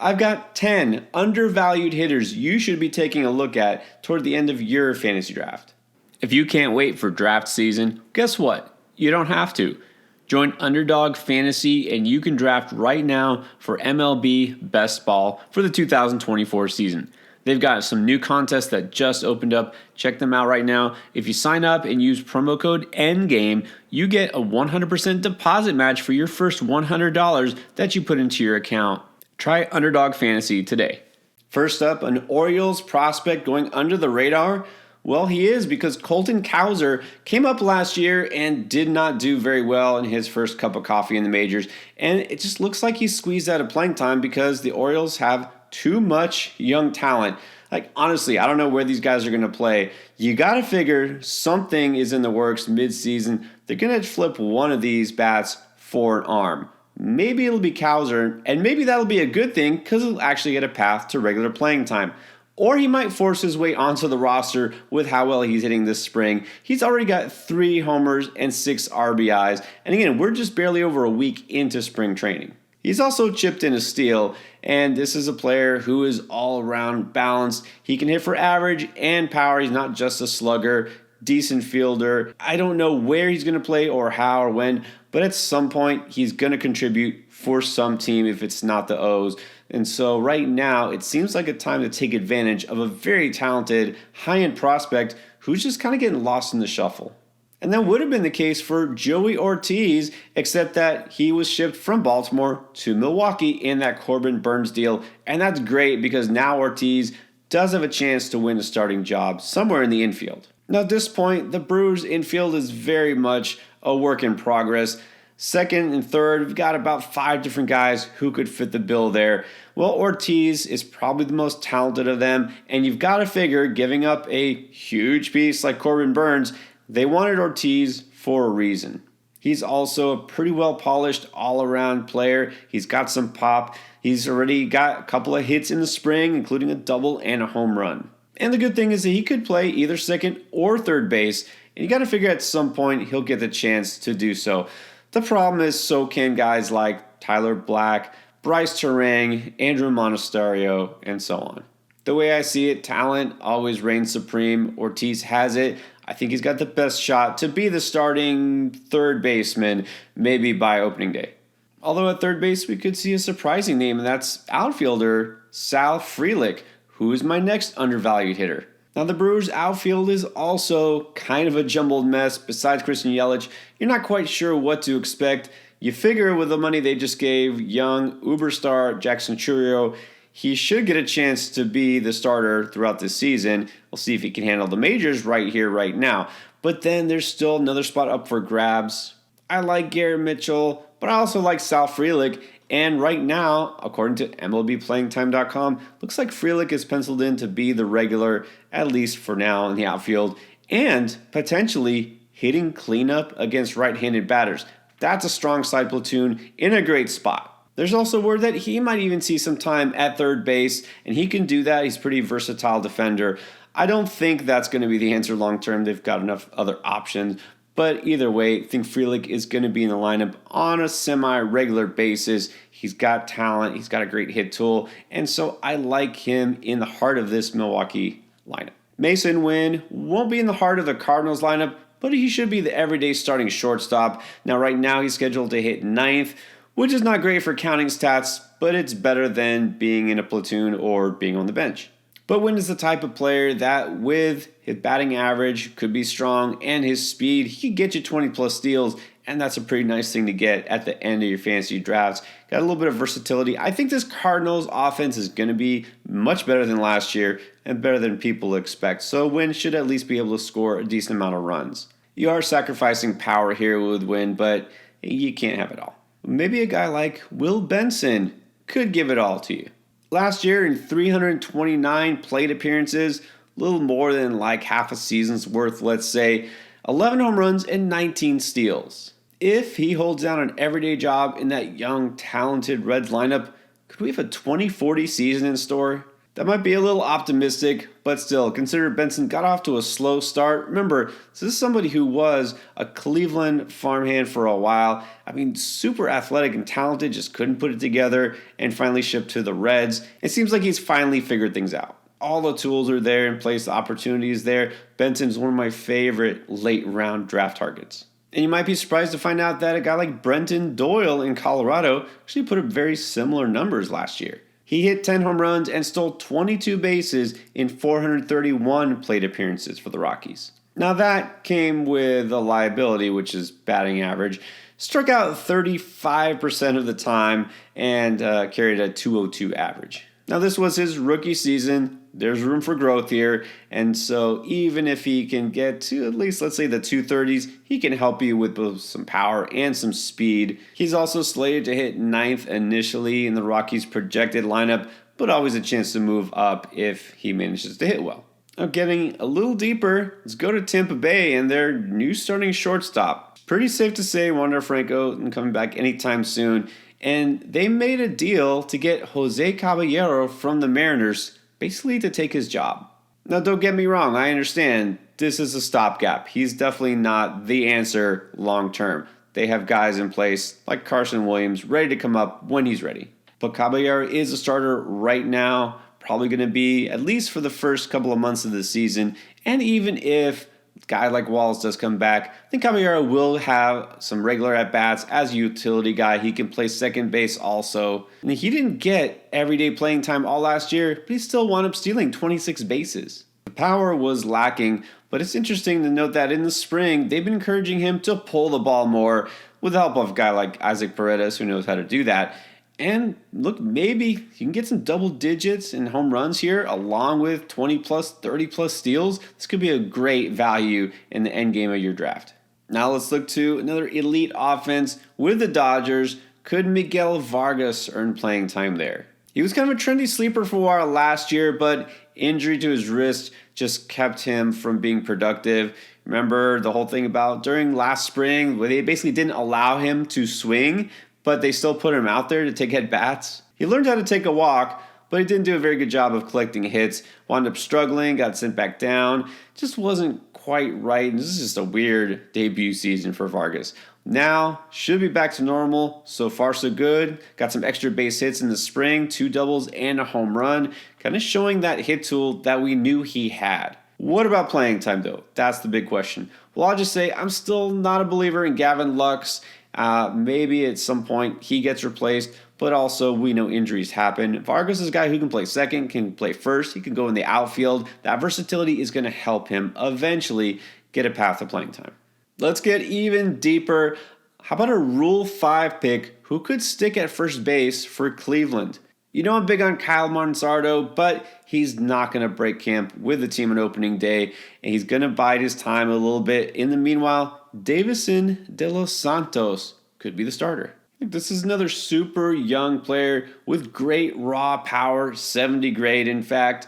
I've got 10 undervalued hitters you should be taking a look at toward the end of your fantasy draft. If you can't wait for draft season, guess what? You don't have to. Join Underdog Fantasy and you can draft right now for MLB Best Ball for the 2024 season. They've got some new contests that just opened up. Check them out right now. If you sign up and use promo code Endgame, you get a 100% deposit match for your first $100 that you put into your account. Try Underdog Fantasy today. First up, an Orioles prospect going under the radar. Well, he is, because Colton Cowser came up last year and did not do very well in his first cup of coffee in the majors. And it just looks like he's squeezed out of playing time because the Orioles have too much young talent. Like, honestly, I don't know where these guys are going to play. You got to figure something is in the works mid-season. They're going to flip one of these bats for an arm. Maybe it'll be Cowser, and maybe that'll be a good thing because he'll actually get a path to regular playing time. Or he might force his way onto the roster with how well he's hitting this spring. He's already got 3 homers and 6 RBIs. And again, we're just barely over a week into spring training. He's also chipped in a steal, and this is a player who is all around balanced. He can hit for average and power. He's not just a slugger, decent fielder. I don't know where he's going to play or how or when, but at some point he's going to contribute for some team if it's not the O's. And so right now it seems like a time to take advantage of a very talented high-end prospect who's just kind of getting lost in the shuffle. And that would have been the case for Joey Ortiz, except that he was shipped from Baltimore to Milwaukee in that Corbin Burns deal. And that's great because now Ortiz does have a chance to win a starting job somewhere in the infield. Now at this point, the Brewers infield is very much a work in progress. Second and third, we've got about 5 different guys who could fit the bill there. Well, Ortiz is probably the most talented of them, and you've got to figure giving up a huge piece like Corbin Burns, they wanted Ortiz for a reason. He's also a pretty well-polished all-around player. He's got some pop. He's already got a couple of hits in the spring, including a double and a home run. And the good thing is that he could play either second or third base, and you got to figure at some point he'll get the chance to do so. The problem is so can guys like Tyler Black, Bryce Terang, Andrew Monasterio, and so on. The way I see it, talent always reigns supreme. Ortiz has it. I think he's got the best shot to be the starting third baseman, maybe by opening day. Although at third base, we could see a surprising name, and that's outfielder Sal Frelick, who is my next undervalued hitter. Now, the Brewers' outfield is also kind of a jumbled mess. Besides Christian Yelich, you're not quite sure what to expect. You figure with the money they just gave young uber star Jackson Chourio, he should get a chance to be the starter throughout this season. We'll see if he can handle the majors right here, right now. But then there's still another spot up for grabs. I like Garrett Mitchell, but I also like Sal Frelick. And right now, according to MLBPlayingTime.com, looks like Frelick is penciled in to be the regular, at least for now, in the outfield, and potentially hitting cleanup against right-handed batters. That's a strong side platoon in a great spot. There's also word that he might even see some time at third base, and he can do that. He's a pretty versatile defender. I don't think that's going to be the answer long term. They've got enough other options. But either way, I think Frelick is going to be in the lineup on a semi-regular basis. He's got talent. He's got a great hit tool. And so I like him in the heart of this Milwaukee lineup. Mason Wynn won't be in the heart of the Cardinals lineup, but he should be the everyday starting shortstop. Now, right now, he's scheduled to hit 9th, which is not great for counting stats, but it's better than being in a platoon or being on the bench. But Wynn is the type of player that with his batting average could be strong and his speed, he could get you 20 plus steals, and that's a pretty nice thing to get at the end of your fantasy drafts. Got a little bit of versatility. I think this Cardinals offense is going to be much better than last year and better than people expect. So Wynn should at least be able to score a decent amount of runs. You are sacrificing power here with Wynn, but you can't have it all. Maybe a guy like Will Benson could give it all to you. Last year in 329 plate appearances, a little more than like half a season's worth, let's say, 11 home runs and 19 steals. If he holds down an everyday job in that young, talented Reds lineup, could we have a 2040 season in store? That might be a little optimistic, but still, consider Benson got off to a slow start. Remember, this is somebody who was a Cleveland farmhand for a while. I mean, super athletic and talented, just couldn't put it together, and finally shipped to the Reds. It seems like he's finally figured things out. All the tools are there in place, the opportunity is there. Benson's one of my favorite late round draft targets. And you might be surprised to find out that a guy like Brenton Doyle in Colorado actually put up very similar numbers last year. He hit 10 home runs and stole 22 bases in 431 plate appearances for the Rockies. Now that came with a liability, which is batting average. Struck out 35% of the time and carried a 202 average. Now this was his rookie season. There's room for growth here, and so even if he can get to at least, let's say, the 230s, he can help you with both some power and some speed. He's also slated to hit 9th initially in the Rockies' projected lineup, but always a chance to move up if he manages to hit well. Now getting a little deeper, let's go to Tampa Bay and their new starting shortstop. Pretty safe to say Wander Franco isn't coming back anytime soon, and they made a deal to get Jose Caballero from the Mariners, basically to take his job. Now don't get me wrong, I understand this is a stopgap. He's definitely not the answer long term. They have guys in place like Carson Williams ready to come up when he's ready. But Caballero is a starter right now, probably going to be at least for the first couple of months of the season, and even if a guy like Wallace does come back, I think Caballero will have some regular at-bats as a utility guy. He can play second base also. And he didn't get everyday playing time all last year, but he still wound up stealing 26 bases. The power was lacking, but it's interesting to note that in the spring, they've been encouraging him to pull the ball more with the help of a guy like Isaac Paredes, who knows how to do that. And look, maybe he can get some double digits in home runs here, along with 20 plus, 30 plus steals. This could be a great value in the end game of your draft. Now let's look to another elite offense with the Dodgers. Could Miguel Vargas earn playing time there? He was kind of a trendy sleeper for a while last year, but injury to his wrist just kept him from being productive. Remember the whole thing about during last spring where they basically didn't allow him to swing, but they still put him out there to take at-bats. He learned how to take a walk, but he didn't do a very good job of collecting hits. Wound up struggling, got sent back down. Just wasn't quite right. This is just a weird debut season for Vargas. Now, should be back to normal. So far, so good. Got some extra base hits in the spring, 2 doubles and a home run. Kind of showing that hit tool that we knew he had. What about playing time, though? That's the big question. Well, I'll just say I'm still not a believer in Gavin Lux. Maybe at some point he gets replaced, but also we know injuries happen. Vargas is a guy who can play second, can play first, he can go in the outfield. That versatility is going to help him eventually get a path to playing time. Let's get even deeper. How about a Rule 5 pick who could stick at first base for Cleveland? You know I'm big on Kyle Manzardo, but he's not going to break camp with the team on opening day, and he's going to bide his time a little bit. In the meanwhile, Davison De Los Santos could be the starter. This is another super young player with great raw power, 70 grade in fact.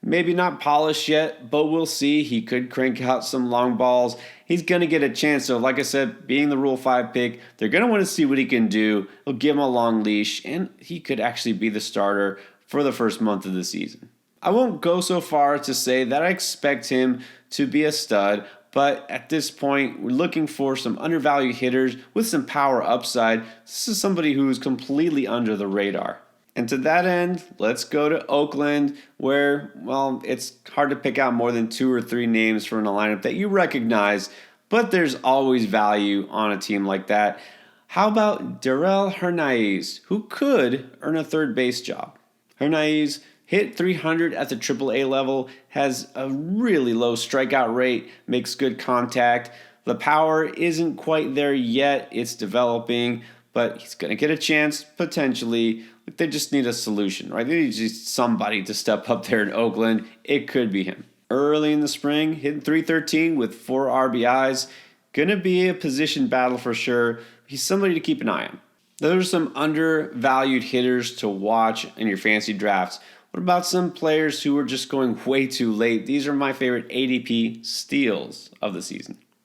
Maybe not polished yet, but we'll see. He could crank out some long balls. He's going to get a chance. So like I said, being the Rule 5 pick, they're going to want to see what he can do. They'll give him a long leash, and he could actually be the starter for the first month of the season. I won't go so far as to say that I expect him to be a stud, but at this point, we're looking for some undervalued hitters with some power upside. This is somebody who's completely under the radar. And to that end, let's go to Oakland, where, well, it's hard to pick out more than 2 or 3 names from a lineup that you recognize, but there's always value on a team like that. How about Darell Hernaiz, who could earn a third base job? Hernaiz hit 300 at the AAA level, has a really low strikeout rate, makes good contact. The power isn't quite there yet. It's developing, but he's going to get a chance potentially. They just need a solution, right? They need just somebody to step up there in Oakland. It could be him. Early in the spring, hitting .313 with 4 RBIs. Going to be a position battle for sure. He's somebody to keep an eye on. Those are some undervalued hitters to watch in your fantasy drafts. What about some players who are just going way too late? These are my favorite ADP steals of the season.